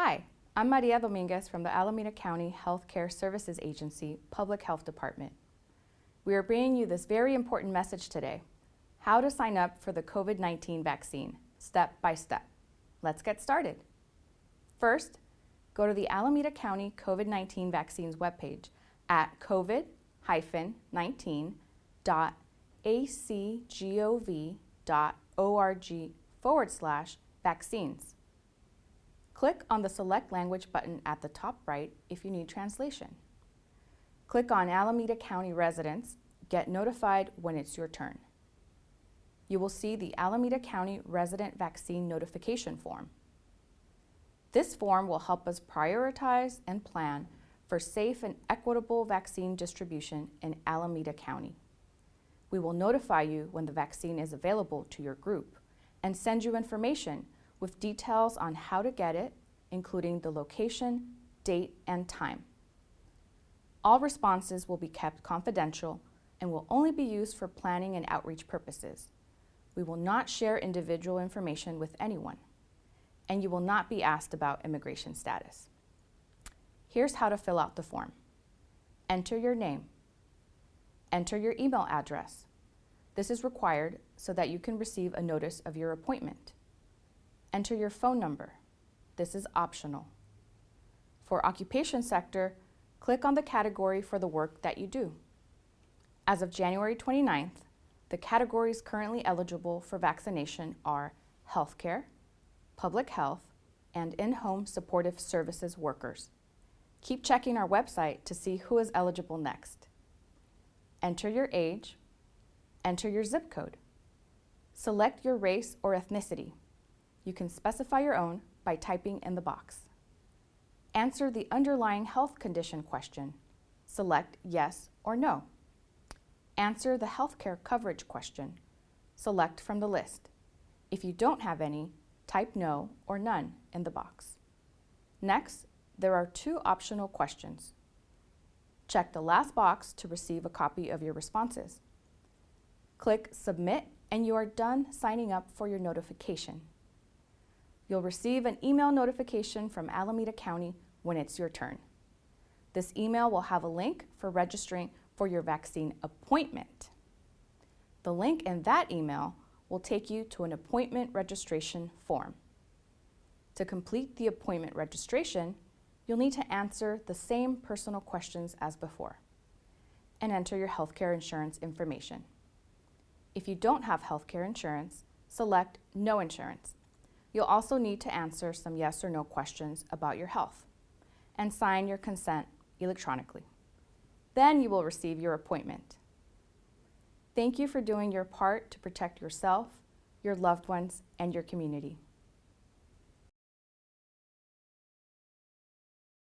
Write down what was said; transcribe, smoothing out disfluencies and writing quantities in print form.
Hi, I'm Maria Dominguez from the Alameda County Healthcare Services Agency Public Health Department. We are bringing you this very important message today: how to sign up for the COVID-19 vaccine, step by step. Let's get started. First, go to the Alameda County COVID-19 vaccines webpage at covid-19.acgov.org/vaccines. Click on the Select Language button at the top right if you need translation. Click on Alameda County Residents, Get Notified when it's your turn. You will see the Alameda County Resident Vaccine Notification Form. This form will help us prioritize and plan for safe and equitable vaccine distribution in Alameda County. We will notify you when the vaccine is available to your group and send you information with details on how to get it, including the location, date, and time. All responses will be kept confidential and will only be used for planning and outreach purposes. We will not share individual information with anyone, and you will not be asked about immigration status. Here's how to fill out the form. Enter your name. Enter your email address. This is required so that you can receive a notice of your appointment. Enter your phone number. This is optional. For occupation sector, click on the category for the work that you do. As of January 29th, the categories currently eligible for vaccination are healthcare, public health, and in-home supportive services workers. Keep checking our website to see who is eligible next. Enter your age. Enter your zip code. Select your race or ethnicity. You can specify your own by typing in the box. Answer the underlying health condition question. Select yes or no. Answer the healthcare coverage question. Select from the list. If you don't have any, type no or none in the box. Next, there are two optional questions. Check the last box to receive a copy of your responses. Click Submit and you are done signing up for your notification. You'll receive an email notification from Alameda County when it's your turn. This email will have a link for registering for your vaccine appointment. The link in that email will take you to an appointment registration form. To complete the appointment registration, you'll need to answer the same personal questions as before and enter your healthcare insurance information. If you don't have healthcare insurance, select No Insurance. You'll also need to answer some yes or no questions about your health and sign your consent electronically. Then you will receive your appointment. Thank you for doing your part to protect yourself, your loved ones, and your community.